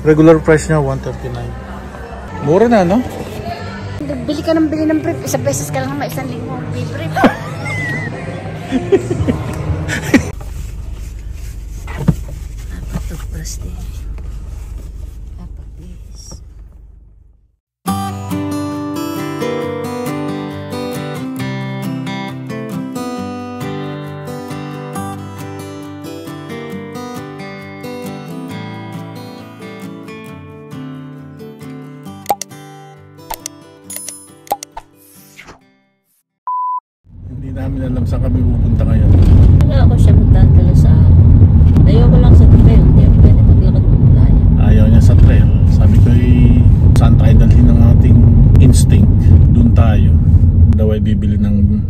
Regular price niya 139. Mura na, no? Bili ka ng bili ng brief. Isang beses ka lang naman, isang linggo. Brief. Napatugpas din. Napagpis. Hindi namin alam saan kami pupunta ngayon. Wala ako siya magdadala sa akin. Ayoko lang sa trail. Hindi ako pwede maglakad ng playa. Ayaw niya sa trail. Sabi ko saan tayo dalhin ng ating instinct? Doon tayo. Daw ay bibili ng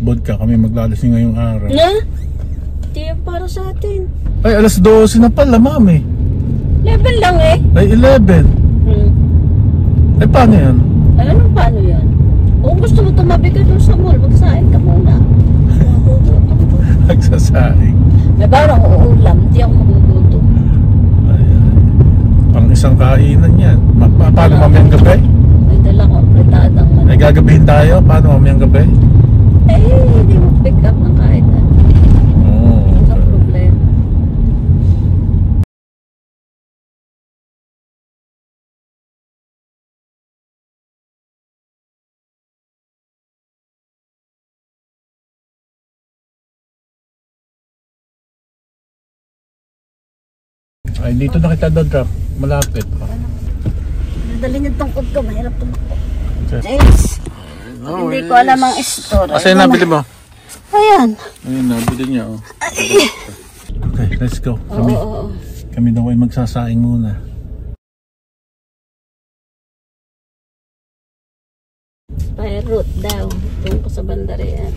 vodka. Kami maglalasing ngayong araw. Na? Hindi yan para sa atin. Ay, alas 12 na pala, mami. 11 lang eh. Ay, 11. Ay, paano yan? Ay, anong paano yan? Kung gusto mo tumabi ka doon sa mall, magsain ka muna. Nagsasaing. May barang uulam, hindi ako magugutom. Ayan. Pang isang kainan yan. Paano mamayang gabi? May dala ko, apretadang man. Ay, gagabihin tayo? Paano mamayang gabi? Eh, hindi mo pick up ng kahit ano. Oo. Sa problema. Ay, dito na kita drop. Malapit. Nadali niyo tungkod ko, mahirap tumakbo. Okay. Yes. Hindi ko alam ang store. Asa yung nabili mo? Ayan. Ayun, nabili niya. Oh. Okay, let's go. Kami daw ay magsasaing muna. By route daw. Doon ko sa bandarean.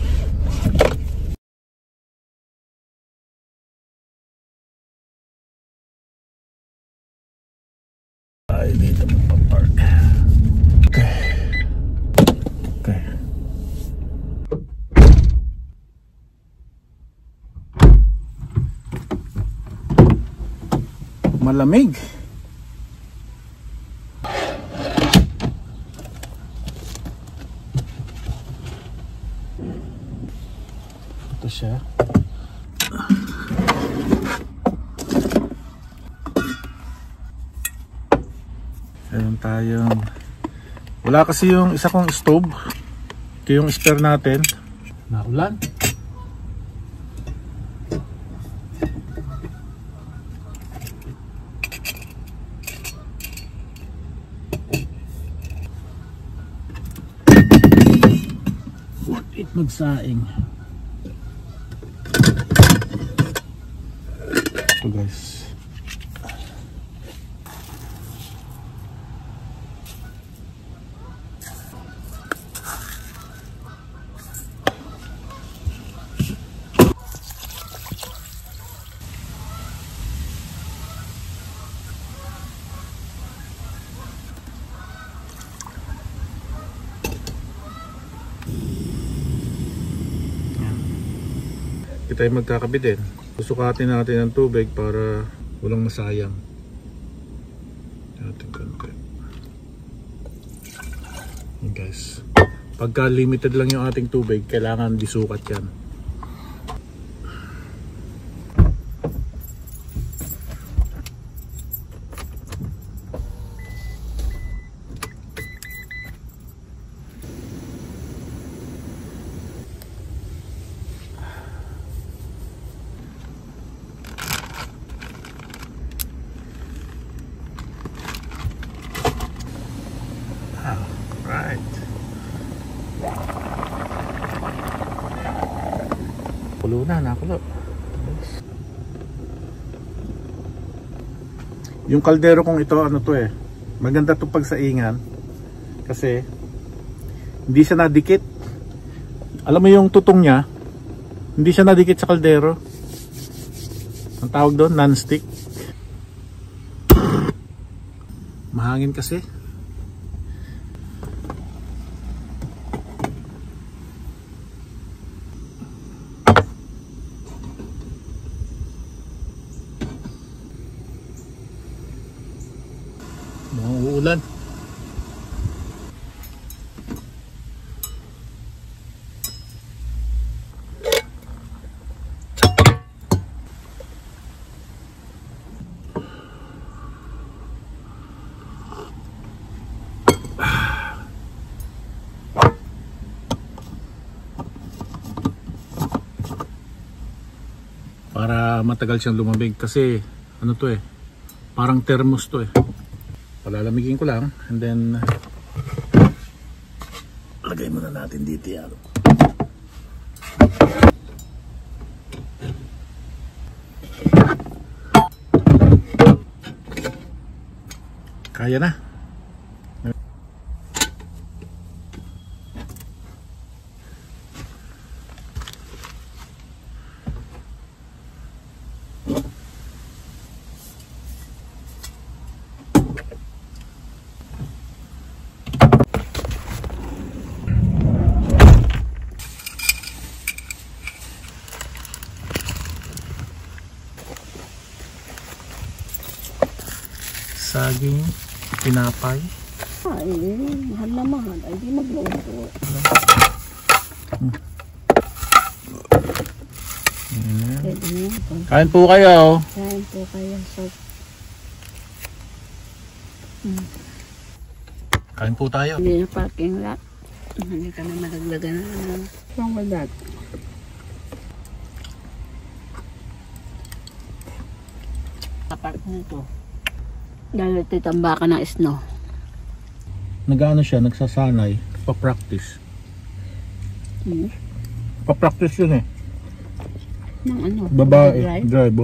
Ay, dito magpa-park. Okay. Okay. Malamig. Ito siya. Meron tayong wala kasi yung isa kong stove. Ito yung spare natin. Naulan. Worth it magsaing. Ito guys. Kita ay magkakabit din. Susukatin natin ang tubig para walang masayang. Ating konti. Yan guys. Pagka limited lang yung ating tubig, kailangan disukat yan. Right. Kulo na, nakulo. Yung kaldero kong ito, ano to maganda to pagsaingan kasi hindi siya nadikit. Alam mo yung tutong niya, hindi siya nadikit sa kaldero. Ang tawag doon, non-stick. Mahangin kasi. para matagal siyang lumambig kasi ano to eh, parang thermos to eh. Palalamigin ko lang and then lagay muna natin dito yan. Kaya na. Saging, tinapay. Ay, mahal na mahal. Ay, di magluto. Pwede na. Kain po kayo. Kain po kayo. So, Kain po tayo. hindi na parking lot. Hindi ka na madagdagan na. What's wrong with that? Kapag nito. Dahil titamba ka ng snow. Nag-ano siya, nagsasanay, pa-practice. Pa-practice yun eh. Ng ano? Babae, drive.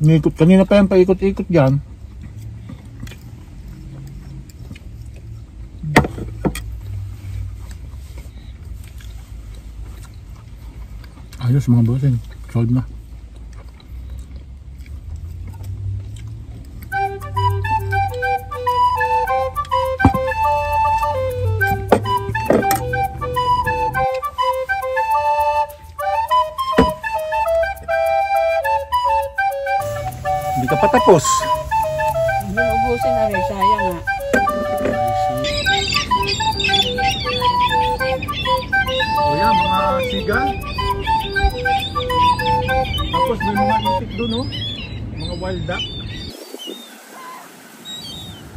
Ngikot, kanina pa yan paikot-ikot dyan. Ayos mga bossing, solve na. Hindi ka pa tapos. Hindi ubusin na rin, sayang nga. O yan, mga sigal. Tapos may mga itik doon, oh. Mga wild duck.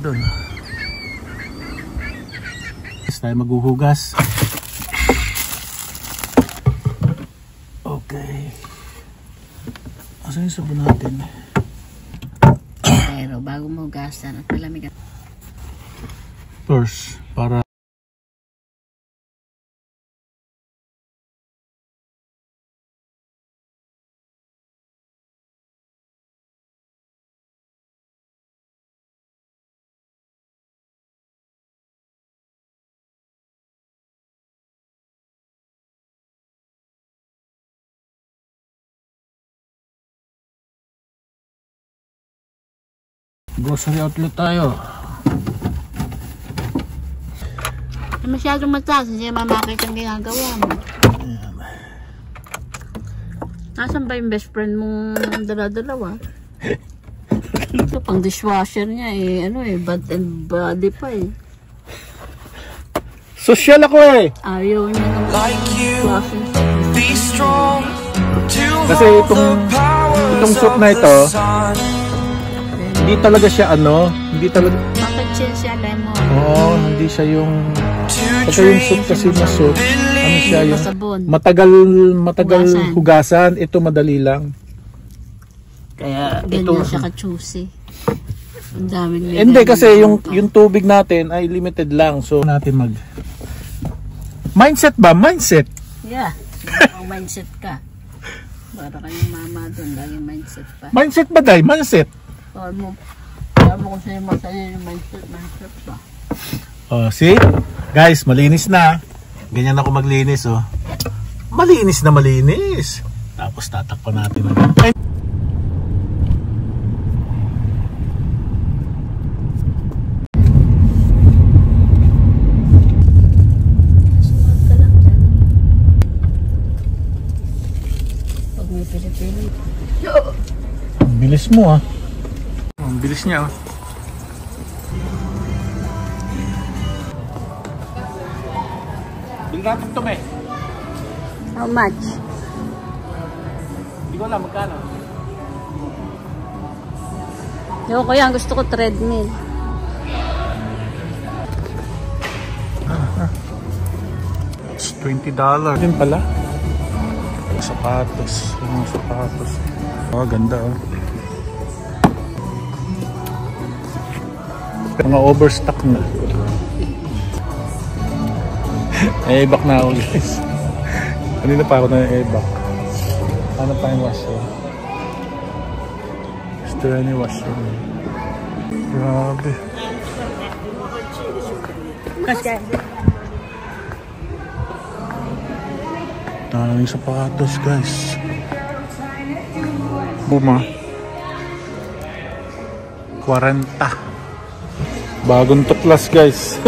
Doon. Tayo maghuhugas. Okay. Asan yung sabon natin? Pero bago mo hugasan at malamig. First, para grocery outlet tayo. Masyadong mataas, hindi naman makita ang ginagawa mo. Ayan. Nasaan ba yung best friend mong dala-dalawa? Ito pang dishwasher niya eh, ano eh, bath and body pa eh. Social ako eh. Ayaw niya ng washing. Kasi itong soup na ito, hindi talaga siya ano, hindi talaga. Bakit siya lemon? Oh, hindi siya yung pagka yung soup kasi na soup, ano siya yung Masabon. matagal hugasan. Ito madali lang. Kaya Ganyan siya ka-choosy. Ang daming nila. hindi kasi yung tubig natin ay limited lang. So natin mag mindset ba? Mindset. Yeah. Ang mindset ka. Para kayong mama doon, laging mindset pa. Mindset ba day? Mindset. Alam mo kung sa'yo masaya yung mindset pa. Oh, see? Guys, malinis na. Ganyan ako maglinis, oh. Malinis na malinis. Tapos tatakpan natin agad. Ay. Pag may pili-pili. Ang bilis mo, ah. Ang bilis niya, oh. Bil natin ito, me. How much? Hindi ko alam, magkano? Yo ko yan, gusto ko treadmill. It's $20 din pala. Sapatos. Yung sapatos. Oh, ganda oh. Mga overstock na. E-back na ako guys. Kanina pa ako na e-back. Ano pa yung washroom? Is there any washroom? Grabe. Daming sapatos guys. Buma 40. Bagong tuklas guys.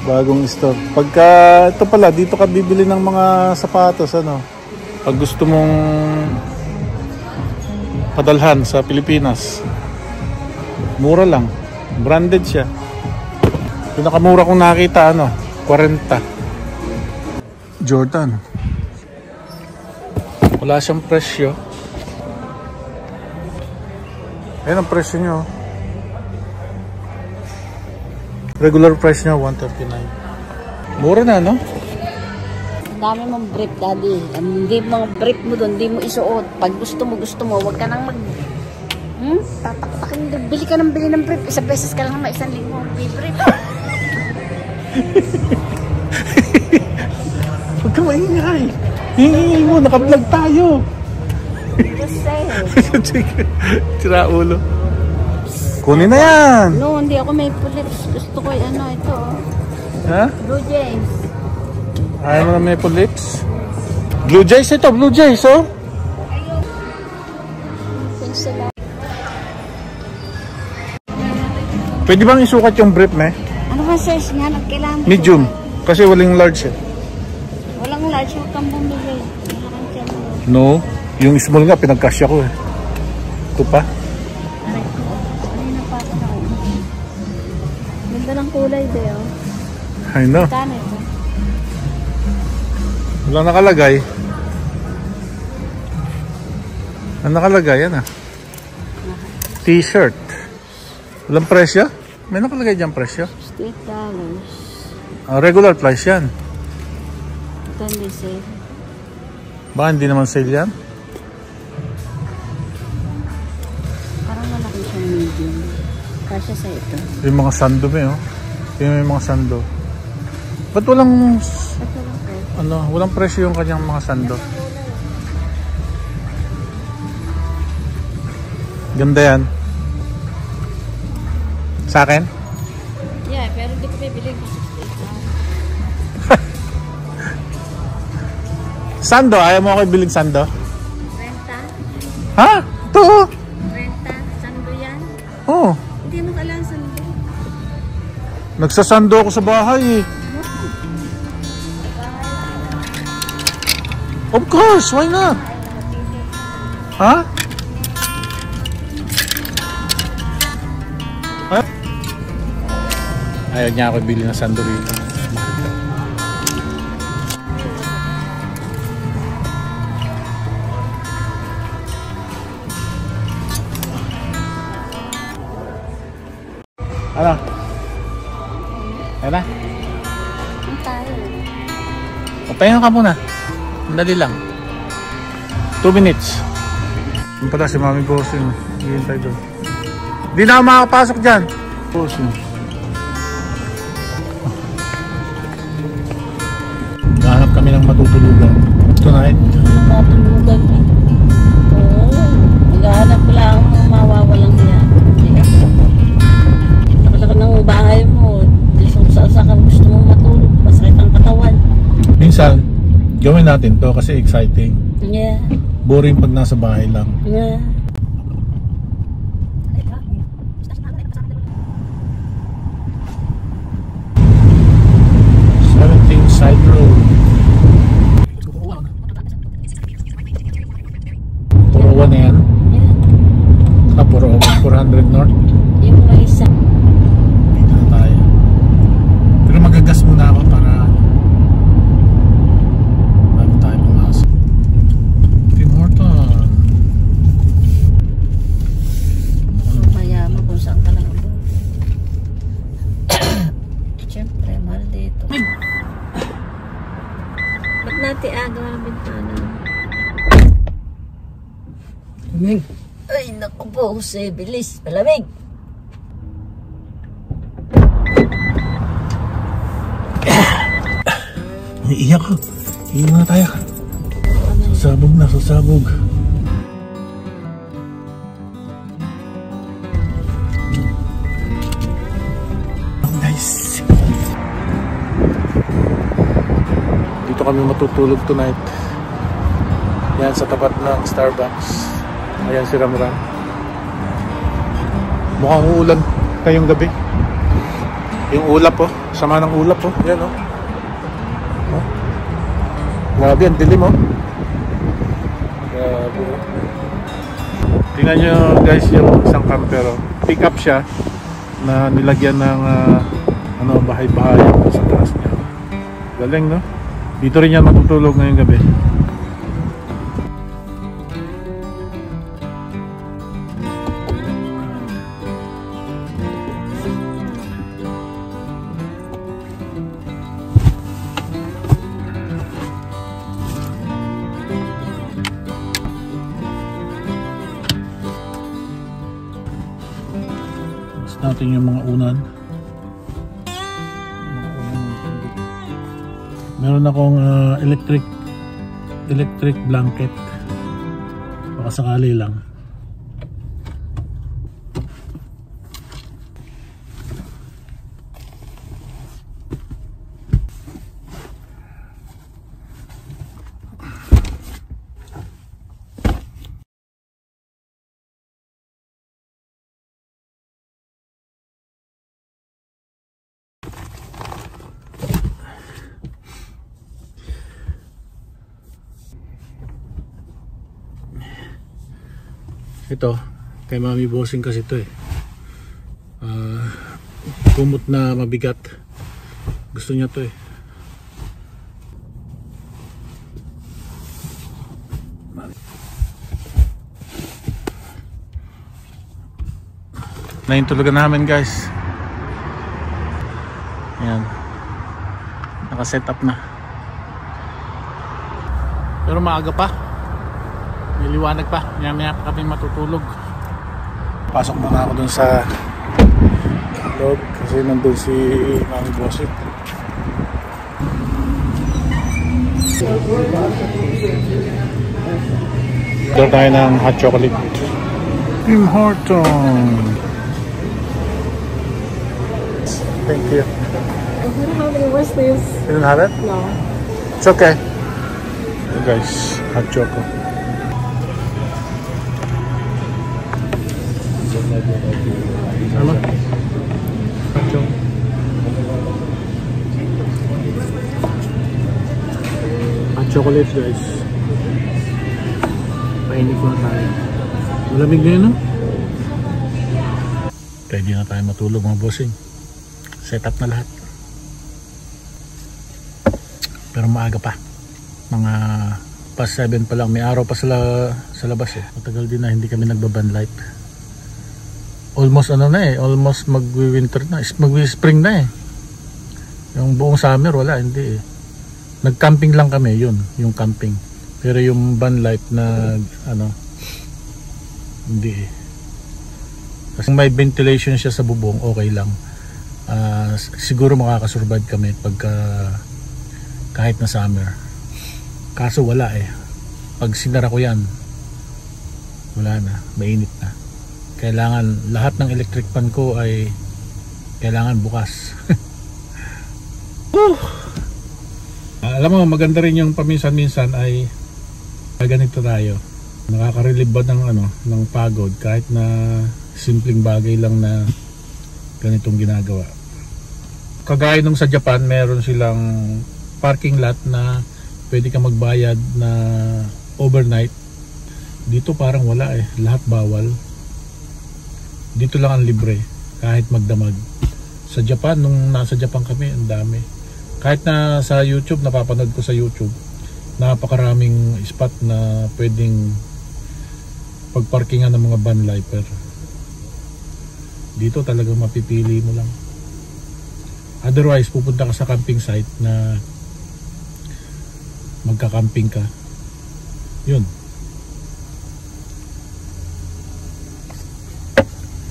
Bagong store. Pagka ito pala dito ka bibili ng mga sapatos ano. Pag gusto mong padalhan sa Pilipinas. Mura lang. Branded siya. Pinakamura kong nakita ano, 40. Jordan. Wala siyang presyo. Ayan ang presyo nyo. Regular price niya 139. Mura na no? Ang dami mong brief, daddy. Hindi mga brief mo doon, hindi mo isuot. Pag gusto mo, huwag ka nang mag... Tataktakin, bili ka ng brief. Isang beses ka lang naman, isang linggo. Brief. Huwag ka maingay. Hingingay mo, naka-vlog tayo. Just say. Tira ulo. Kunin na yan. No, hindi ako may lips. Gusto ko ano, ito. Ha? Blue Jays. Ayaw mo na maple lips? Blue Jays ito, Blue Jays oh. Thanks a lot. Pwede bang isukat yung brief me? Ano ba size niya? Kailangan Medium. Kasi walang large eh. Walang large, huwag kang bumili. No, yung small nga pinagkasya ko eh. Ito pa. Ganda ng kulay Deo. I know. Kano ito? Wala nakalagay. Ano nakalagay? Yan ah. T-shirt. Walang presyo? May nakalagay dyan presyo? $8. Regular price yan. Ito hindi sale. Baka hindi naman sale yan? Parang malaki siyang medium. Kasya sa ito. Yung mga sando mo oh. Yung mga sando. Ba't walang... Ano, walang presyo yung kanyang mga sando? Ganda yan. Sa akin? Yeah, pero hindi ko bibili. Sando? Ayaw mo ako ibilig sando? Renta? Ha? Ito oh. Renta? Sando yan? Oo. Hindi mo kailangan sando. Nagsasando ako sa bahay eh. Of course, why not? Ha? Ha? Ayaw niya ako bili ng sando rito. Ano? Ayan na? Ang tayo. Papahinga ka muna. Dali lang. 2 minutes. Yung pala si Mami Bossing. Hihintay doon. Hindi na ako makakapasok dyan. Bossing. Gahanap kami ng matutulugan. Tonight. Matutulugan eh. Oo. Naghahanap ko lang ang mawawalang yan. Nakalaka ng bahay mo. Saan ka gusto mong matulog. Masakit ang katawan. Minsan, gawin natin to kasi exciting. Yeah. Boring pag nasa bahay lang. Yeah. Side road. 401 na yan. Yeah. 400 north. Yung may isa. Dito na tayo. Pero magagas muna ako para bago tayo pumasok. Tim Horton. natin agaw ng bintana. Lamig. Ay, naku po, Jose, bilis. Malamig. Iiyak ko. Iiyak muna tayo. Sasabog na, sasabog. Nice. Dito kami matutulog tonight. Yan sa tapat ng Starbucks. Ayan si Ramram. Mukhang uulan ngayong gabi. Yung ulap oh. Sama ng ulap oh. Yan oh. Oh. Grabe, ang dilim oh. Grabe. Tingnan nyo guys yung isang camper oh. Pick up siya na nilagyan ng bahay-bahay sa taas niya. Galing no? Dito rin yan matutulog ngayong gabi. Natin yung mga unan. Meron akong electric blanket. Baka sakali lang. Ito, kay Mami Bossing kasi ito eh. Kumot na mabigat. Gusto niya to eh. Naintulugan namin guys. Ayan. Naka-set up na. Pero maaga pa. Niliwanag pa, maya pa kami matutulog. Pasok muna ako dun sa loob kasi nandun si Mami Bossing. Dito tayo ng hot chocolate. Tim Hortons. Thank you. I don't have any. Where's this? You don't have it? No. It's okay. So guys, hot chocolate. Sama? Hot chocolate guys. Painit ko na tayo. Malamig na yun no? Ready na tayo matulog mga bossing. Set up na lahat. Pero maaga pa. Mga past 7 pa lang. May araw pa sa labas eh. Matagal din na hindi kami nagbaban light. Almost ano na eh, almost mag-winter na, mag-spring na eh. Yung buong summer wala, hindi eh. Nag-camping lang kami, yun, yung camping. Pero yung van life na ano, hindi eh. Kasi may ventilation siya sa bubong, okay lang. Siguro makakasurvive kami pagka kahit na summer. Kaso wala eh. Pag sinara ko yan, wala na, mainit na. Kailangan lahat ng electric fan ko ay kailangan bukas. Alam mo, maganda rin yung paminsan-minsan ay ganito tayo. Nakaka-relieve ba ng pagod kahit na simpleng bagay lang na ganitong ginagawa. Kagaya nung sa Japan, meron silang parking lot na pwede ka magbayad na overnight. Dito parang wala eh, lahat bawal. Dito lang ang libre kahit magdamag. Sa Japan, nung nasa Japan kami, ang dami. Kahit na sa YouTube, napapanood ko sa YouTube, napakaraming spot na pwedeng pagparkingan ng mga van lifer. Dito talagang mapipili mo lang. Otherwise, pupunta ka sa camping site na magka-camping ka. Yun.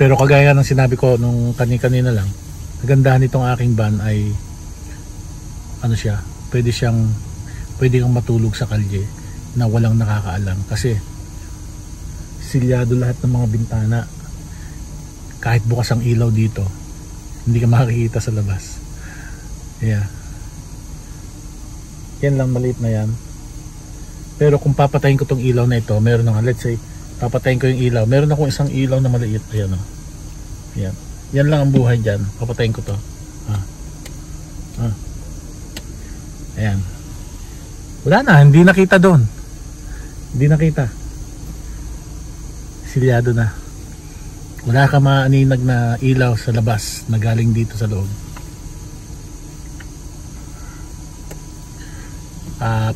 Pero kagaya ng sinabi ko nung kanina lang, kagandahan nitong aking van ay ano siya, pwede kang matulog sa kalye na walang nakakaalam kasi silyado lahat ng mga bintana. Kahit bukas ang ilaw dito, hindi ka makikita sa labas. Yeah. Yan lang, maliit na yan. Pero kung papatayin ko tong ilaw na ito, meron na, let's say papatayin ko yung ilaw, meron akong isang ilaw na maliit. Ayan o. Ayan. Yan lang ang buhay dyan. Papatayin ko to. Ayan. Wala na, hindi nakita doon. Hindi nakita. Silyado na. Wala ka maaninag na ilaw sa labas na galing dito sa loob.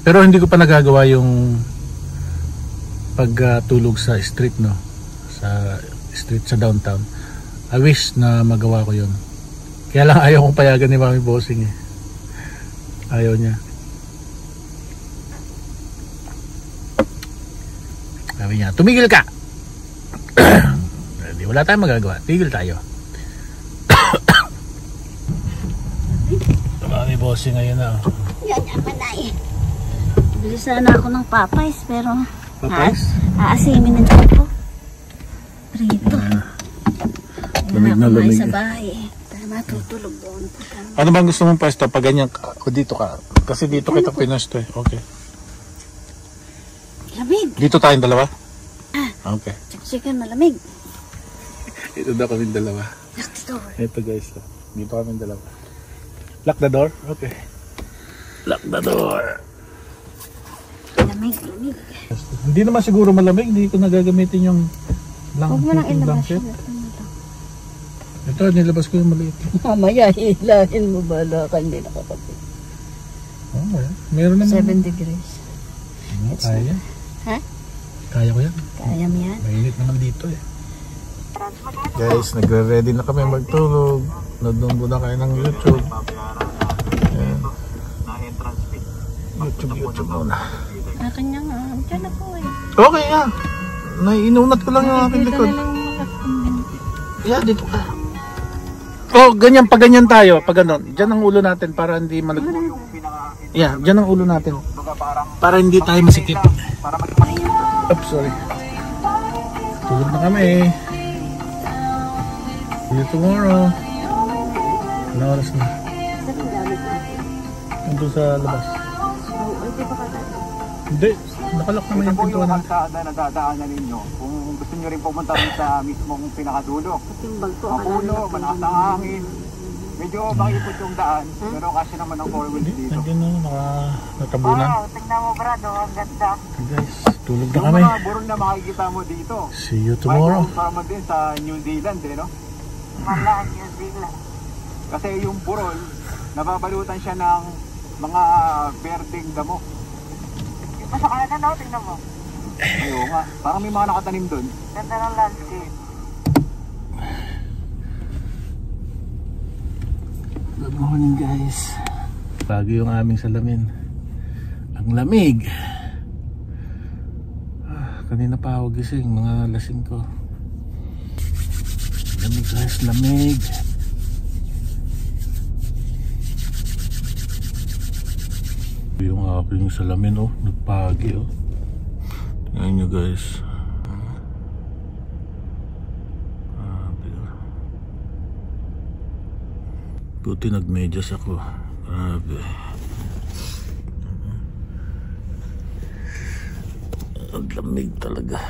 Pero hindi ko pa nagagawa yung pagtulog sa street, no, sa street sa downtown. I wish na magawa ko yun, kaya lang ayaw kong payagan ni Mami Bossing eh. Ayaw niya. Sabi niya, tumigil ka. Wala tayong magagawa, tigil tayo. Mami Bossing ngayon na. Yan ang manay. Bili sana ako ng Popeyes pero aasimin ng tiyan ko. Prito. Lamig na lamig. Sa bahay. Para matutulog doon. Ano bang gusto mong pwesto? Pag ganyan o dito ka? Kasi dito kita pinusto eh. Okay. Lamig. Dito tayong dalawa? Okay. Chicken malamig. Ito daw kaming dalawa. Lock the door. Ito guys. Dito kaming dalawa. Lock the door? Okay. Lock the door. Lamig, lamig. Hindi naman siguro malamig. Hindi ko nagagamitin yung Huwag mo nang ilabas blanket. yun. Ito, nilabas ko yung maliit. Mamaya, hilahin mo bala ka, hindi nakakapit. Okay. Meron naman. 7 degrees. Kaya. Ha? Kaya ko yan. Kaya mo yan? Mainit naman dito eh. Guys, nagre-ready na kami magtulog. Nandun muna kayo ng YouTube. Ayan. YouTube muna. Akin niya nga. Diyan ako eh. Okay yan. Naiinunat ko lang yung aking likod. Yeah, dito ka. Oh, ganyan, pag ganyan tayo, pag ganon. Diyan ang ulo natin para hindi malag... Yeah, diyan ang ulo natin. Para hindi tayo masikip. Oops, sorry. Tulog na kami. See you tomorrow. Ano oras na? Nandun sa labas. Hindi, nakalak naman yung pintuan natin. Na nadadaanan ninyo, kung gusto nyo rin pumunta rin sa mismong pinakadulo. Mapuno, malakas ang hangin. Medyo makipot yung daan, pero kasi naman ang 4 wheels dito. Nandiyan na, natabunan. Tignan mo brado, ang ganda. Guys, tulog na Yung kami. mga burol na makikita mo dito. See you tomorrow. May din sa New Zealand, eh, no? Malaan New Zealand. Kasi yung burol, nababalutan siya ng mga berdeng damo. Yung pa sa kanan na, tignan mo. Ayaw nga, parang may mga nakatanim dun. Ganda ng landscape. Good morning guys. Bago yung aming salamin. Ang lamig. Kanina pa ako gising, mga lasing ko. Lamig guys, lamig. Yung aking salamin oh, nagpagi oh. Tingnan nyo guys. Buti nagmedyas ako. Grabe. Ang lamig talaga.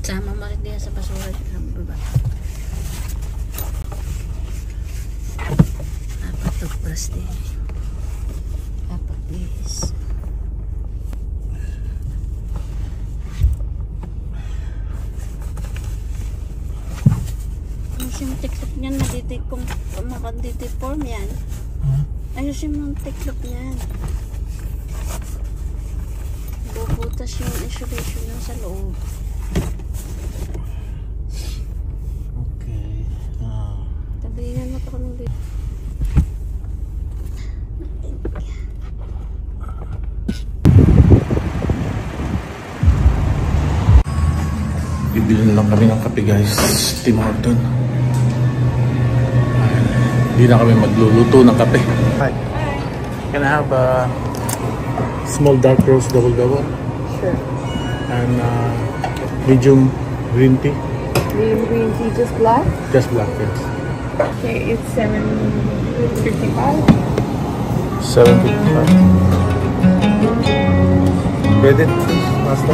Sama mo rin diyan sa basura sa baba. Apat toothbrush din. Apat bihis. Ayusin mo tiklop niyan, nadidig kung makadideform yan. Ayusin mo ang tiklop niyan. Bubutas yung insulation niyan sa loob. Okay. Tabihan mo ito bibili na lang kami ng kape guys. Tim Horton. Hindi na kami magluluto ng kape. Hi. Can I have a small dark roast double? Sure. And medium green tea? Medium green tea, just black? Just black, yes. Okay, it's $7.55. $7.55. Ready? Pasta?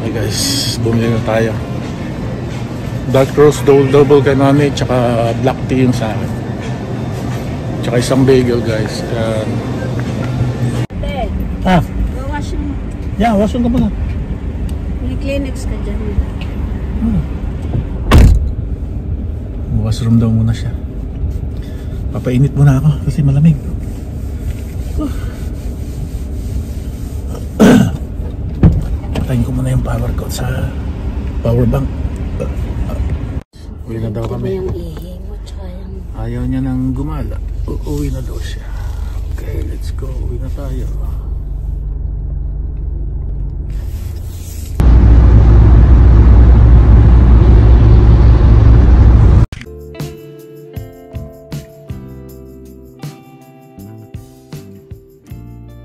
Hey guys, bumili na tayo. Dark roast double kay Nani, tsaka black tea yung sa akin. Tsaka isang bagel guys. Go washroom. Yeah, washroom ka muna. May Kleenex ka dyan. Washroom daw muna siya. Papainit muna ako kasi malamig. Patayin ko muna yung power ko sa power bank. Uwi na daw kami. Ayaw niya nang gumala. Uuwi na daw siya. Okay, let's go. Uwi na tayo.